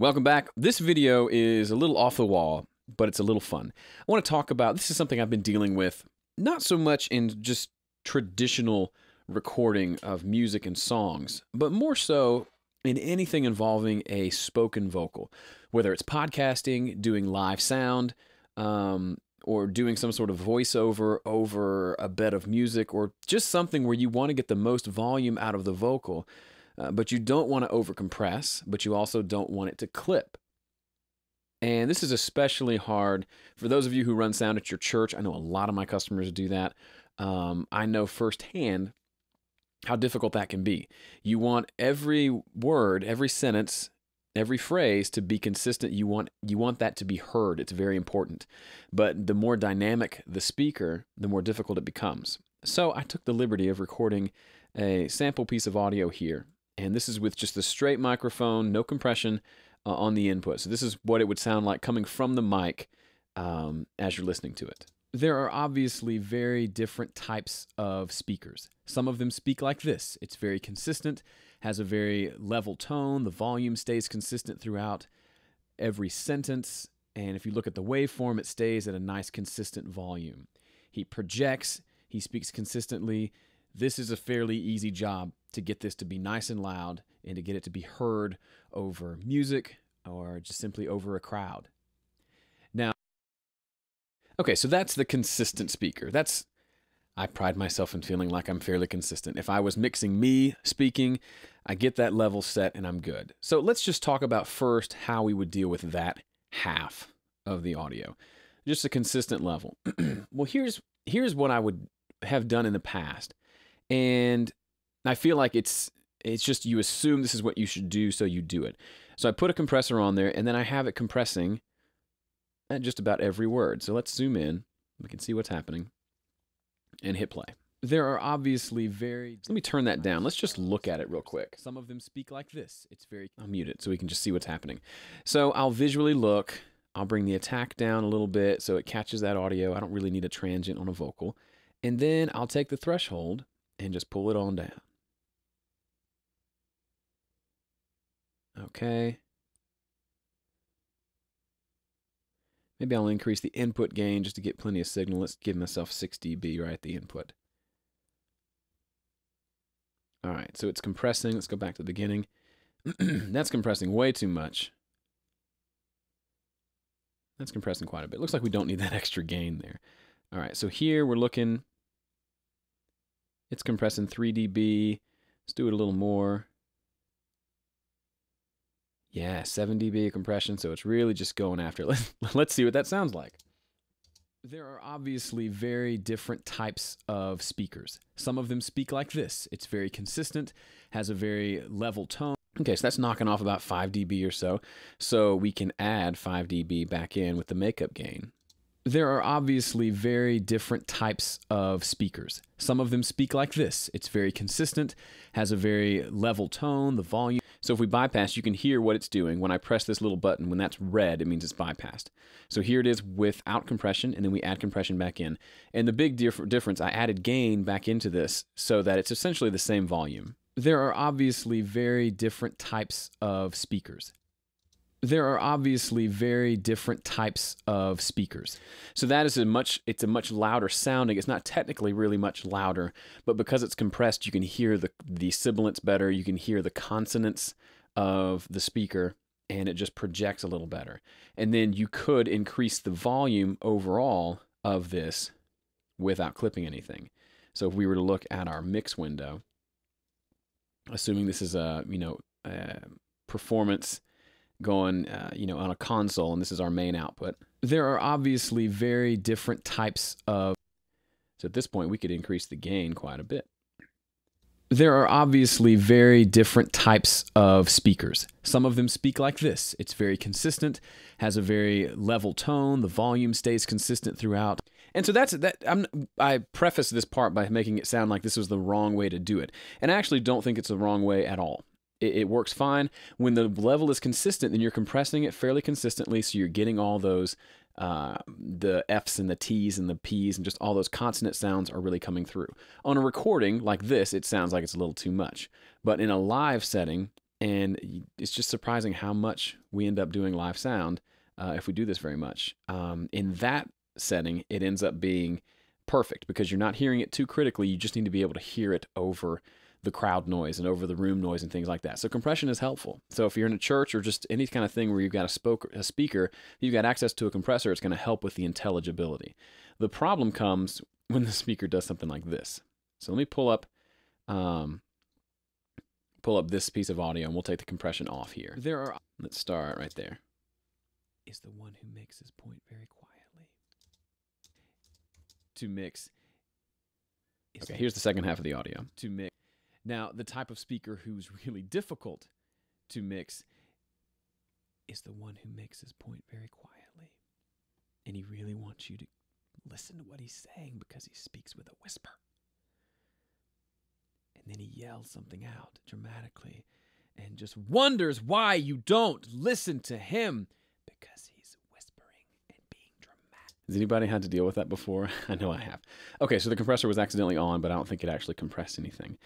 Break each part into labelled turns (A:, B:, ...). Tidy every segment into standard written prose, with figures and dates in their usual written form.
A: Welcome back. This video is a little off the wall, but it's a little fun. I want to talk about, this is something I've been dealing with, not so much in just traditional recording of music and songs, but more so in anything involving a spoken vocal, whether it's podcasting, doing live sound, or doing some sort of voiceover over a bed of music, or just something where you want to get the most volume out of the vocal. But you don't want to overcompress, but you also don't want it to clip. And this is especially hard for those of you who run sound at your church. I know a lot of my customers do that. I know firsthand how difficult that can be. You want every word, every sentence, every phrase to be consistent. You want that to be heard. It's very important. But the more dynamic the speaker, the more difficult it becomes. So I took the liberty of recording a sample piece of audio here. And this is with just the straight microphone, no compression on the input. So this is what it would sound like coming from the mic as you're listening to it. There are obviously very different types of speakers. Some of them speak like this. It's very consistent, has a very level tone. The volume stays consistent throughout every sentence. And if you look at the waveform, it stays at a nice consistent volume. He projects, he speaks consistently. This is a fairly easy job to get this to be nice and loud and to get it to be heard over music or just simply over a crowd. Now, okay, so that's the consistent speaker. I pride myself in feeling like I'm fairly consistent. If I was mixing me speaking, I get that level set and I'm good. So let's just talk about first how we would deal with that half of the audio. Just a consistent level. Well, here's what I would have done in the past. And I feel like it's just you assume this is what you should do, so you do it. So I put a compressor on there, and then I have it compressing at just about every word. So let's zoom in. We can see what's happening and hit play. There are obviously let me turn that down. Let's just look at it real quick. Some of them speak like this. I'll mute it so we can just see what's happening. So I'll visually look. I'll bring the attack down a little bit so it catches that audio. I don't really need a transient on a vocal. And then I'll take the threshold and just pull it on down. Okay. Maybe I'll increase the input gain just to get plenty of signal. Let's give myself 6 dB right at the input. All right, so it's compressing. Let's go back to the beginning. That's compressing way too much. That's compressing quite a bit. Looks like we don't need that extra gain there. All right, so here we're looking. It's compressing 3 dB. Let's do it a little more. Yeah, 7 dB of compression, so it's really just going after it. Let's see what that sounds like. There are obviously very different types of speakers. Some of them speak like this. It's very consistent, has a very level tone. Okay, so that's knocking off about 5 dB or so. So we can add 5 dB back in with the makeup gain. There are obviously very different types of speakers. Some of them speak like this. It's very consistent, has a very level tone, the volume. So if we bypass, you can hear what it's doing. When I press this little button, when that's red, it means it's bypassed. So here it is without compression, and then we add compression back in. And the big difference, I added gain back into this so that it's essentially the same volume. There are obviously very different types of speakers. There are obviously very different types of speakers. So that is it's a much louder sounding. It's not technically really much louder, but because it's compressed, you can hear the sibilants better. You can hear the consonants of the speaker, and it just projects a little better. And then you could increase the volume overall of this without clipping anything. So if we were to look at our mix window, assuming this is a performance going on a console, and this is our main output. There are obviously very different types of, so at this point we could increase the gain quite a bit. There are obviously very different types of speakers. Some of them speak like this. It's very consistent, has a very level tone, the volume stays consistent throughout. And so I preface this part by making it sound like this was the wrong way to do it. And I actually don't think it's the wrong way at all. It works fine. When the level is consistent, then you're compressing it fairly consistently, so you're getting all those, the F's and the T's and the P's and just all those consonant sounds are really coming through. On a recording like this, it sounds like it's a little too much. But in a live setting, And it's just surprising how much we end up doing live sound if we do this very much. In that setting, it ends up being perfect because you're not hearing it too critically. You just need to be able to hear it over the crowd noise and over the room noise and things like that. So compression is helpful. So if you're in a church or just any kind of thing where you've got a speaker, you've got access to a compressor, it's going to help with the intelligibility. The problem comes when the speaker does something like this. So let me pull up this piece of audio and we'll take the compression off here. Let's start right there. Is the one who makes his point very quietly. To mix. Okay, here's the second half of the audio. To mix. Now, the type of speaker who's really difficult to mix is the one who makes his point very quietly. And he really wants you to listen to what he's saying because he speaks with a whisper. And then he yells something out dramatically and just wonders why you don't listen to him because he's whispering and being dramatic. Has anybody had to deal with that before? I know I have. Okay, so the compressor was accidentally on, but I don't think it actually compressed anything.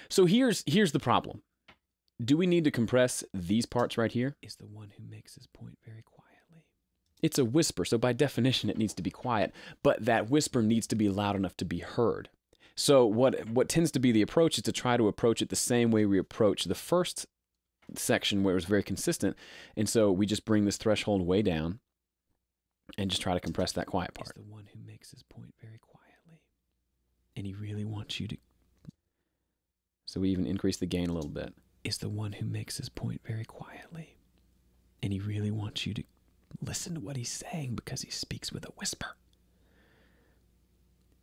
A: So here's the problem. Do we need to compress these parts right here? Is the one who makes his point very quietly. It's a whisper, so by definition it needs to be quiet, but that whisper needs to be loud enough to be heard. So what tends to be the approach is to try to approach it the same way we approach the first section where it was very consistent, and so we just bring this threshold way down and just try to compress that quiet part. Is the one who makes his point very quietly. And he really wants you to... So we even increase the gain a little bit. Is the one who makes his point very quietly. And he really wants you to listen to what he's saying because he speaks with a whisper.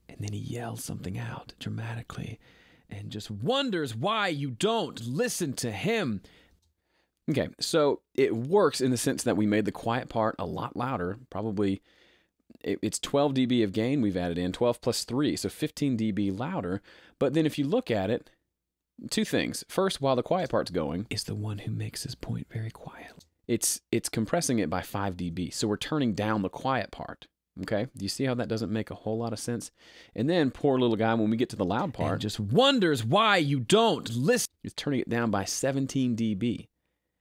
A: And then he yells something out dramatically and just wonders why you don't listen to him. Okay, so it works in the sense that we made the quiet part a lot louder. Probably it's 12 dB of gain we've added in, 12 plus 3, so 15 dB louder. But then if you look at it, two things. First, while the quiet part's going, is the one who makes his point very quiet. It's compressing it by 5 dB, so we're turning down the quiet part. Okay, do you see how that doesn't make a whole lot of sense? And then poor little guy, when we get to the loud part, just wonders why you don't listen. It's turning it down by 17 dB.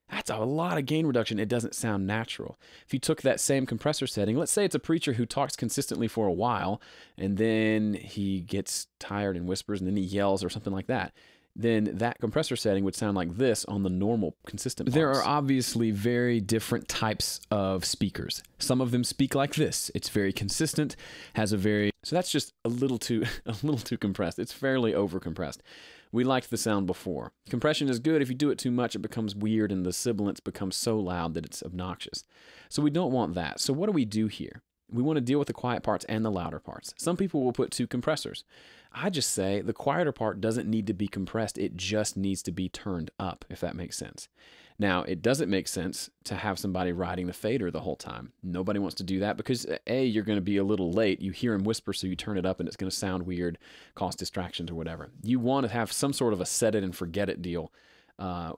A: That's a lot of gain reduction. It doesn't sound natural. If you took that same compressor setting, let's say it's a preacher who talks consistently for a while, and then he gets tired and whispers, and then he yells or something like that. Then that compressor setting would sound like this on the normal consistent parts. There are obviously very different types of speakers. Some of them speak like this. It's very consistent, has a very... So that's just a little too compressed. It's fairly over-compressed. We liked the sound before. Compression is good. If you do it too much, it becomes weird and the sibilance becomes so loud that it's obnoxious. So we don't want that. So what do we do here? We want to deal with the quiet parts and the louder parts. Some people will put two compressors. I just say the quieter part doesn't need to be compressed. It just needs to be turned up, if that makes sense. Now, it doesn't make sense to have somebody riding the fader the whole time. Nobody wants to do that because, A, you're going to be a little late. You hear him whisper, so you turn it up, and it's going to sound weird, cause distractions or whatever. You want to have some sort of a set it and forget it deal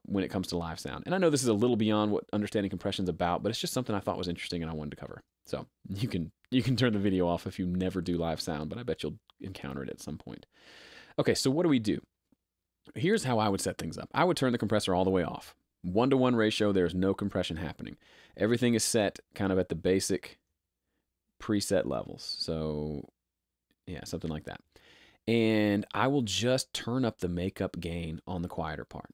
A: when it comes to live sound. And I know this is a little beyond what understanding compression is about, but it's just something I thought was interesting and I wanted to cover. So you can turn the video off if you never do live sound, but I bet you'll encounter it at some point. Okay, so what do we do? Here's how I would set things up. I would turn the compressor all the way off. 1-to-1 ratio, there's no compression happening. Everything is set kind of at the basic preset levels. So yeah, something like that. And I will just turn up the makeup gain on the quieter part.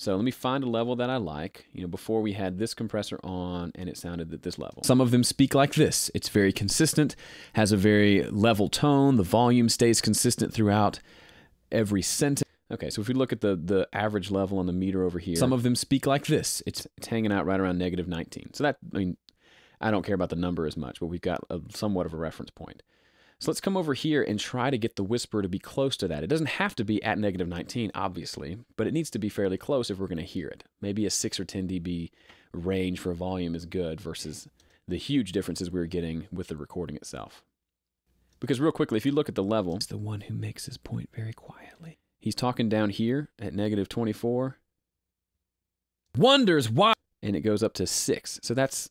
A: So let me find a level that I like. You know, before we had this compressor on and it sounded at this level. Some of them speak like this. It's very consistent, has a very level tone. The volume stays consistent throughout every sentence. Okay, so if we look at the average level on the meter over here, some of them speak like this. It's hanging out right around -19. So that, I mean, I don't care about the number as much, but we've got somewhat of a reference point. So let's come over here and try to get the whisper to be close to that. It doesn't have to be at -19, obviously, but it needs to be fairly close if we're going to hear it. Maybe a 6 or 10 dB range for volume is good versus the huge differences we were getting with the recording itself. Because real quickly, if you look at the level, it's the one who makes his point very quietly. He's talking down here at -24. Wonders why. And it goes up to 6. So that's...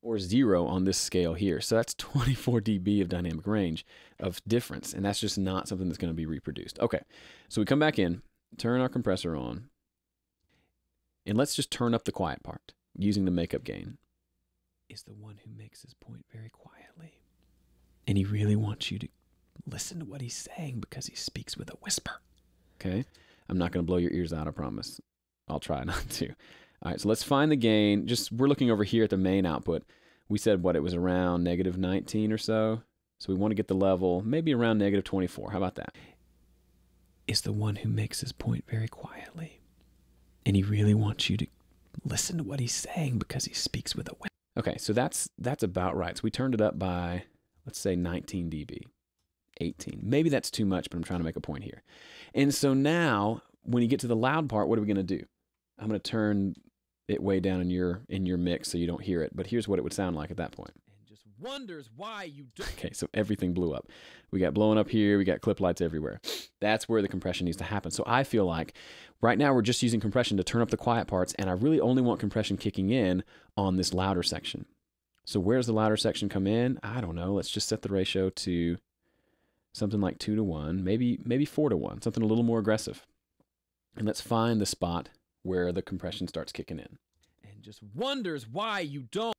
A: or 0 on this scale here. So that's 24 dB of dynamic range of difference, and that's just not something that's going to be reproduced. Okay, so we come back in, turn our compressor on. And let's just turn up the quiet part using the makeup gain. Is the one who makes his point very quietly. And he really wants you to listen to what he's saying because he speaks with a whisper. Okay? I'm not going to blow your ears out, I promise. I'll try not to. All right, so let's find the gain. We're looking over here at the main output. We said it was around negative 19 or so. So we want to get the level maybe around negative 24. How about that? Is the one who makes his point very quietly. And he really wants you to listen to what he's saying because he speaks with a whisper. Okay, so that's about right. So we turned it up by, let's say, 19 dB, 18. Maybe that's too much, but I'm trying to make a point here. And so now, when you get to the loud part, what are we going to do? I'm going to turn it way down in your mix so you don't hear it. But here's what it would sound like at that point. And just wonders why you don't. Okay, so everything blew up. We got blowing up here. We got clip lights everywhere. That's where the compression needs to happen. So I feel like right now we're just using compression to turn up the quiet parts, and I really only want compression kicking in on this louder section. So where's the louder section come in? I don't know. Let's just set the ratio to something like 2 to 1, maybe 4 to 1, something a little more aggressive. And let's find the spot where the compression starts kicking in. And just wonders why you don't.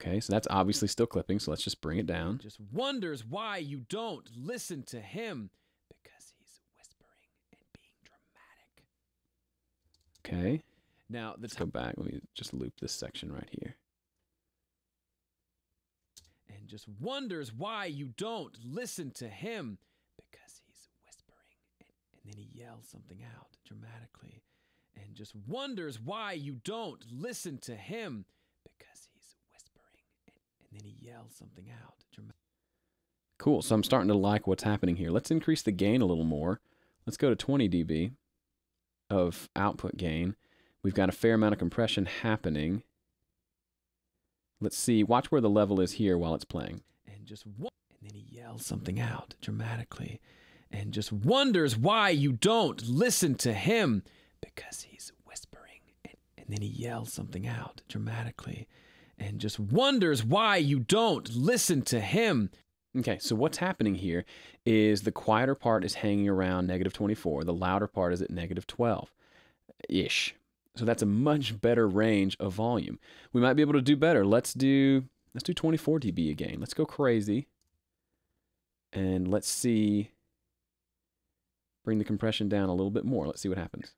A: Okay, so that's obviously still clipping, so let's just bring it down. Just wonders why you don't listen to him because he's whispering and being dramatic. Okay, now let's go back. Let me just loop this section right here. And just wonders why you don't listen to him because he's whispering. And then he yells something out dramatically. And just wonders why you don't listen to him because he's whispering. And then he yells something out dramatically. Cool, so I'm starting to like what's happening here. Let's increase the gain a little more. Let's go to 20 dB of output gain. We've got a fair amount of compression happening. Let's see, watch where the level is here while it's playing. And then he yells something out dramatically. And just wonders why you don't listen to him because he's whispering. And then he yells something out dramatically. And just wonders why you don't listen to him. Okay, so what's happening here is the quieter part is hanging around negative 24. The louder part is at negative 12-ish. So that's a much better range of volume. We might be able to do better. Let's do 24 dB again. Let's go crazy. And let's see. Bring the compression down a little bit more. Let's see what happens.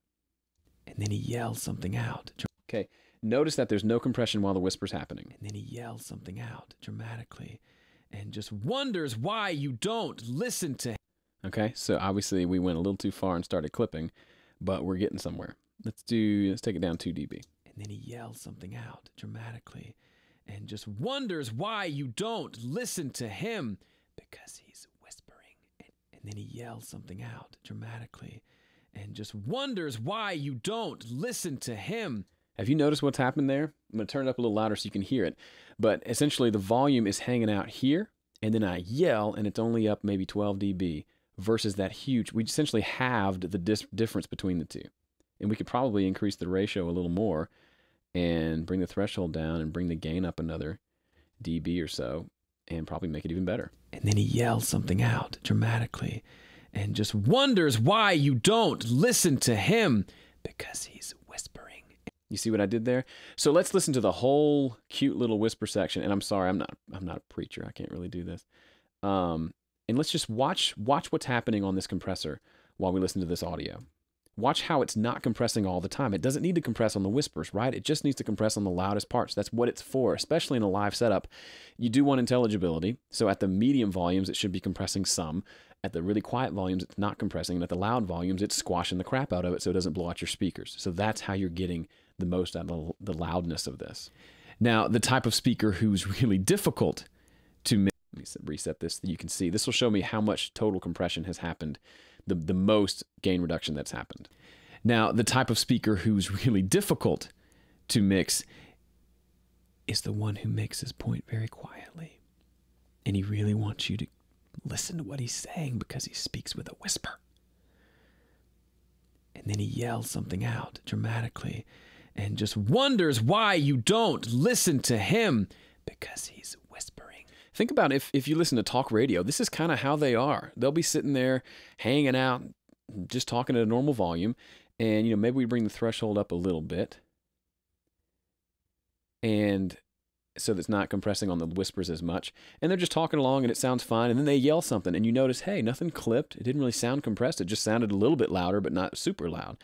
A: And then he yells something out. Okay, notice that there's no compression while the whisper's happening. And then he yells something out dramatically. And just wonders why you don't listen to him. Okay, so obviously we went a little too far and started clipping, but we're getting somewhere. Let's take it down 2 dB. And then he yells something out dramatically and just wonders why you don't listen to him because he's whispering. And then he yells something out dramatically and just wonders why you don't listen to him. Have you noticed what's happened there? I'm going to turn it up a little louder so you can hear it. But essentially the volume is hanging out here, and then I yell and it's only up maybe 12 dB versus that huge. We essentially halved the difference between the two. And we could probably increase the ratio a little more and bring the threshold down and bring the gain up another dB or so and probably make it even better. And then he yells something out dramatically and just wonders why you don't listen to him because he's whispering. You see what I did there? So let's listen to the whole cute little whisper section. And I'm sorry, I'm not a preacher. I can't really do this. And let's just watch what's happening on this compressor while we listen to this audio. Watch how it's not compressing all the time. It doesn't need to compress on the whispers, right? It just needs to compress on the loudest parts. That's what it's for, especially in a live setup. You do want intelligibility. So at the medium volumes, it should be compressing some. At the really quiet volumes, it's not compressing. And at the loud volumes, it's squashing the crap out of it so it doesn't blow out your speakers. So that's how you're getting the most out of the loudness of this. Now, the type of speaker who's really difficult to make, let me reset this so you can see. This will show me how much total compression has happened, the most gain reduction that's happened. Now, the type of speaker who's really difficult to mix is the one who makes his point very quietly. And he really wants you to listen to what he's saying because he speaks with a whisper. And then he yells something out dramatically and just wonders why you don't listen to him because he's whispering. Think about if you listen to talk radio, this is kind of how they are. They'll be sitting there hanging out, just talking at a normal volume, and maybe we bring the threshold up a little bit, and so that's not compressing on the whispers as much, and they're just talking along and it sounds fine, and then they yell something and you notice, hey, nothing clipped, it didn't really sound compressed, it just sounded a little bit louder but not super loud.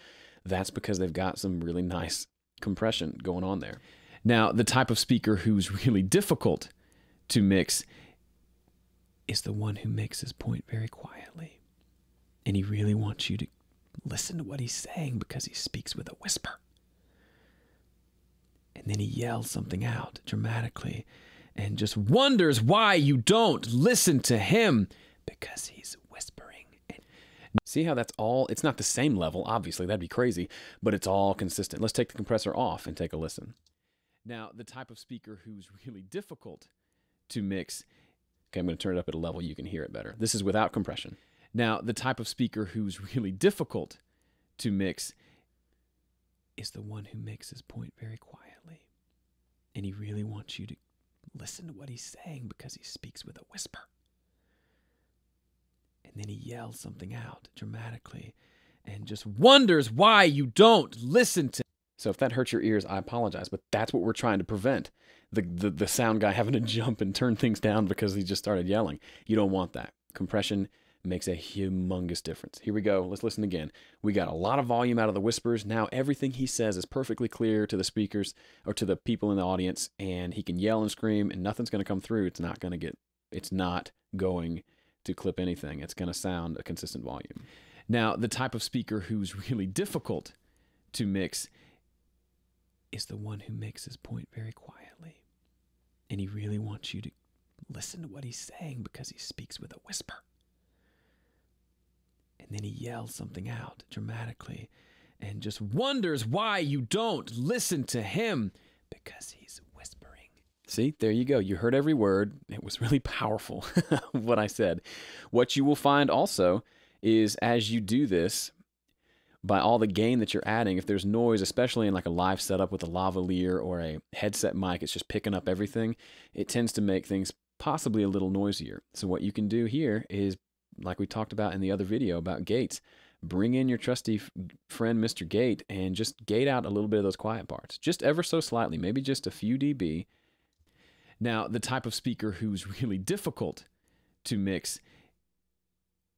A: That's because they've got some really nice compression going on there. Now, the type of speaker who's really difficult to mix is the one who makes his point very quietly, and he really wants you to listen to what he's saying because he speaks with a whisper. And then he yells something out dramatically and just wonders why you don't listen to him because he's whispering. See how that's all, it's not the same level, obviously, that'd be crazy, but it's all consistent. Let's take the compressor off and take a listen. Now, the type of speaker who's really difficult to mix, okay, I'm going to turn it up at a level you can hear it better. This is without compression. Now, the type of speaker who's really difficult to mix is the one who makes his point very quietly, and he really wants you to listen to what he's saying because he speaks with a whisper. And then he yells something out dramatically and just wonders why you don't listen to. So if that hurts your ears, I apologize, but that's what we're trying to prevent. The sound guy having to jump and turn things down because he just started yelling. You don't want that. Compression makes a humongous difference. Here we go. Let's listen again. We got a lot of volume out of the whispers. Now everything he says is perfectly clear to the speakers or to the people in the audience, and he can yell and scream and nothing's going to come through. It's not going to clip anything. It's going to sound a consistent volume. Now, the type of speaker who's really difficult to mix is the one who makes his point very quietly, and he really wants you to listen to what he's saying because he speaks with a whisper. And then he yells something out dramatically and just wonders why you don't listen to him because he's whispering. See, there you go. You heard every word. It was really powerful, what I said. What you will find also is as you do this, by all the gain that you're adding, if there's noise, especially in like a live setup with a lavalier or a headset mic, it's just picking up everything, it tends to make things possibly a little noisier. So what you can do here is, like we talked about in the other video about gates, bring in your trusty friend, Mr. Gate, and just gate out a little bit of those quiet parts, just ever so slightly, maybe just a few dB. Now, the type of speaker who's really difficult to mix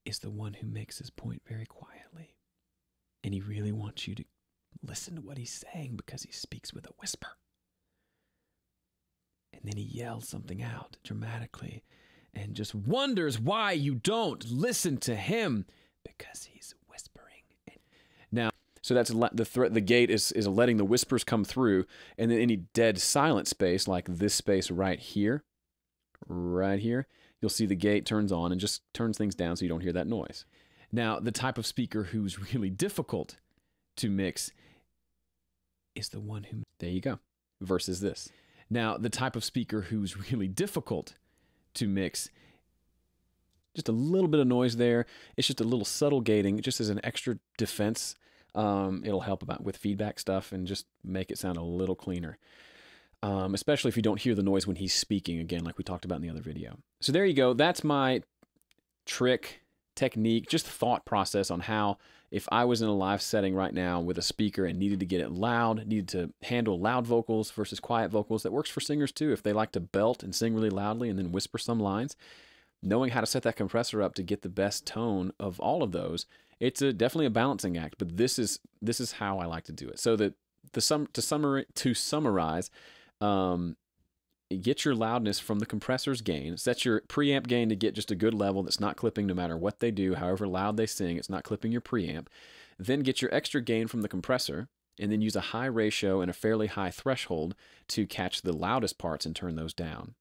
A: is the one who makes his point very quietly, and he really wants you to listen to what he's saying because he speaks with a whisper. And then he yells something out dramatically and just wonders why you don't listen to him because he's whispering. Now, so that's the gate is letting the whispers come through, and then any dead silent space, like this space right here, you'll see the gate turns on and just turns things down so you don't hear that noise. Now, the type of speaker who's really difficult to mix is the one who, there you go, versus this. Now, the type of speaker who's really difficult to mix, just a little bit of noise there. It's just a little subtle gating, just as an extra defense. It'll help with feedback stuff and just make it sound a little cleaner. Especially if you don't hear the noise when he's speaking, again, like we talked about in the other video. So there you go. That's my technique, just thought process on how, if I was in a live setting right now with a speaker and needed to get it loud, needed to handle loud vocals versus quiet vocals, that works for singers too. If they like to belt and sing really loudly and then whisper some lines, knowing how to set that compressor up to get the best tone of all of those, it's definitely a balancing act, but this is how I like to do it. So that to summarize, get your loudness from the compressor's gain. Set your preamp gain to get just a good level that's not clipping no matter what they do, however loud they sing, it's not clipping your preamp. Then get your extra gain from the compressor, and then use a high ratio and a fairly high threshold to catch the loudest parts and turn those down.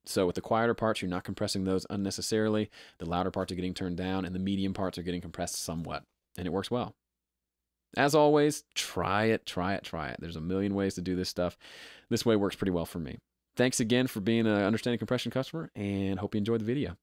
A: So with the quieter parts, you're not compressing those unnecessarily. The louder parts are getting turned down, and the medium parts are getting compressed somewhat, and it works well. As always, try it. There's a million ways to do this stuff. This way works pretty well for me. Thanks again for being an understanding compression customer, and hope you enjoyed the video.